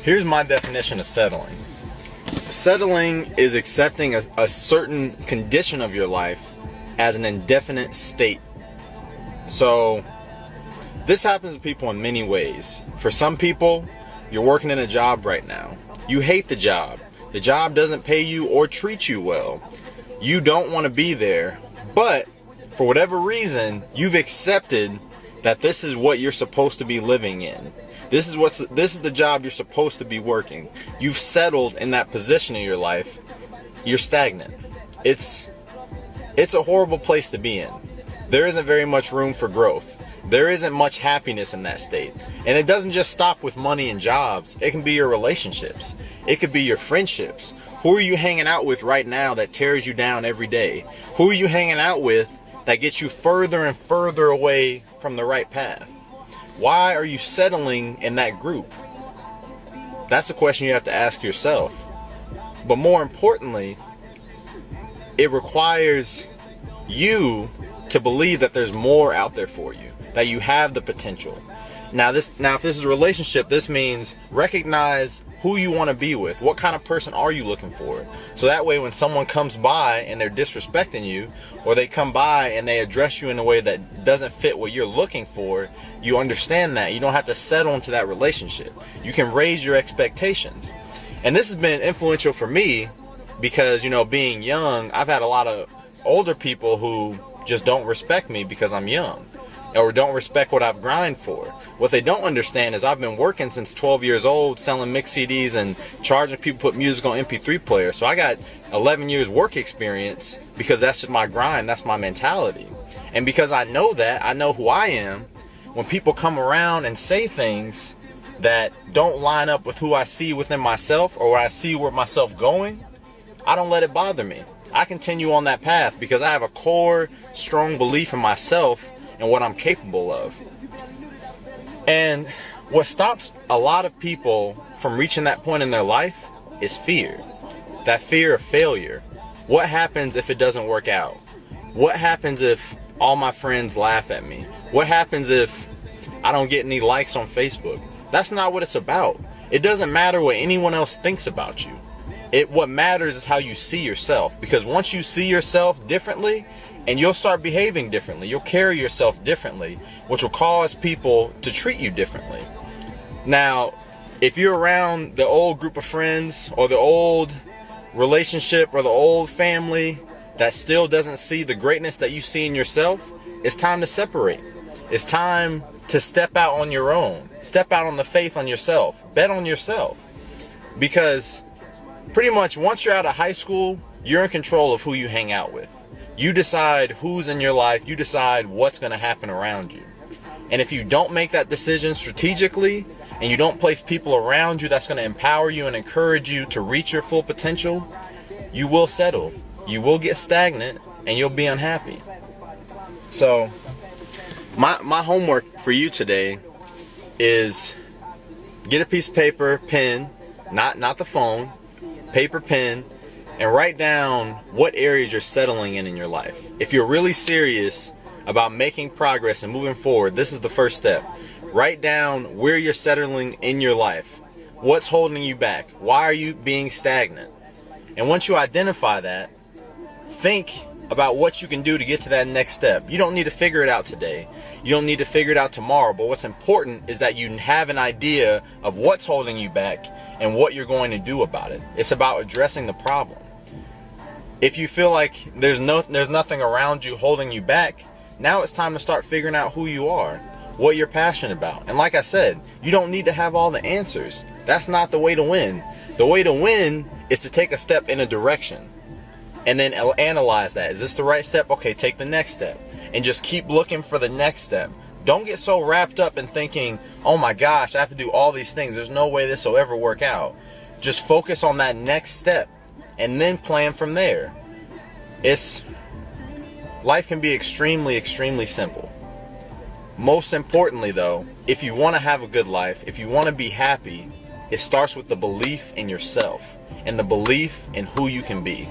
Here's my definition of settling. Settling is accepting a certain condition of your life as an indefinite state. So this happens to people in many ways. For some people, you're working in a job right now. You hate the job. The job doesn't pay you or treat you well. You don't want to be there, but for whatever reason, you've accepted that this is what you're supposed to be living in. This is the job you're supposed to be working. You've settled in that position in your life. You're stagnant. It's a horrible place to be in. There isn't very much room for growth. There isn't much happiness in that state. And it doesn't just stop with money and jobs. It can be your relationships. It could be your friendships. Who are you hanging out with right now that tears you down every day? Who are you hanging out with that gets you further and further away from the right path? Why are you settling in that group? That's a question you have to ask yourself. But more importantly, it requires you to believe that there's more out there for you, that you have the potential. Now if this is a relationship, this means recognize who you want to be with. What kind of person are you looking for? So that way when someone comes by and they're disrespecting you, or they come by and they address you in a way that doesn't fit what you're looking for, you understand that. You don't have to settle into that relationship. You can raise your expectations. And this has been influential for me because, being young, I've had a lot of older people who just don't respect me because I'm young, or don't respect what I've grind for. What they don't understand is I've been working since 12 years old, selling mixed CDs and charging people to put music on MP3 players. So I got 11 years work experience because that's just my grind. That's my mentality. And because I know that, I know who I am, when people come around and say things that don't line up with who I see within myself or what I see with myself going, I don't let it bother me. I continue on that path because I have a core, strong belief in myself and what I'm capable of. And what stops a lot of people from reaching that point in their life is fear. That fear of failure. What happens if it doesn't work out? What happens if all my friends laugh at me? What happens if I don't get any likes on Facebook? That's not what it's about. It doesn't matter what anyone else thinks about you. What matters is how you see yourself. Because once you see yourself differently, and you'll start behaving differently, you'll carry yourself differently, which will cause people to treat you differently. Now, if you're around the old group of friends or the old relationship or the old family that still doesn't see the greatness that you see in yourself, it's time to separate. It's time to step out on your own. Step out on the faith on yourself. Bet on yourself. Because pretty much once you're out of high school, you're in control of who you hang out with. You decide who's in your life. You decide what's going to happen around you. And if you don't make that decision strategically, and you don't place people around you that's going to empower you and encourage you to reach your full potential, you will settle. You will get stagnant, and you'll be unhappy. So, my homework for you today is get a piece of paper, pen, not the phone, paper, pen, and write down what areas you're settling in your life. If you're really serious about making progress and moving forward, this is the first step. Write down where you're settling in your life. What's holding you back? Why are you being stagnant? And once you identify that, think about what you can do to get to that next step. You don't need to figure it out today. You don't need to figure it out tomorrow. But what's important is that you have an idea of what's holding you back and what you're going to do about it. It's about addressing the problem. If you feel like there's nothing around you holding you back, now it's time to start figuring out who you are, what you're passionate about. And like I said, you don't need to have all the answers. That's not the way to win. The way to win is to take a step in a direction and then analyze that. Is this the right step? Okay, take the next step. And just keep looking for the next step. Don't get so wrapped up in thinking, oh my gosh, I have to do all these things. There's no way this will ever work out. Just focus on that next step and then plan from there. Life can be extremely, extremely simple. Most importantly though, if you want to have a good life, if you want to be happy, it starts with the belief in yourself and the belief in who you can be.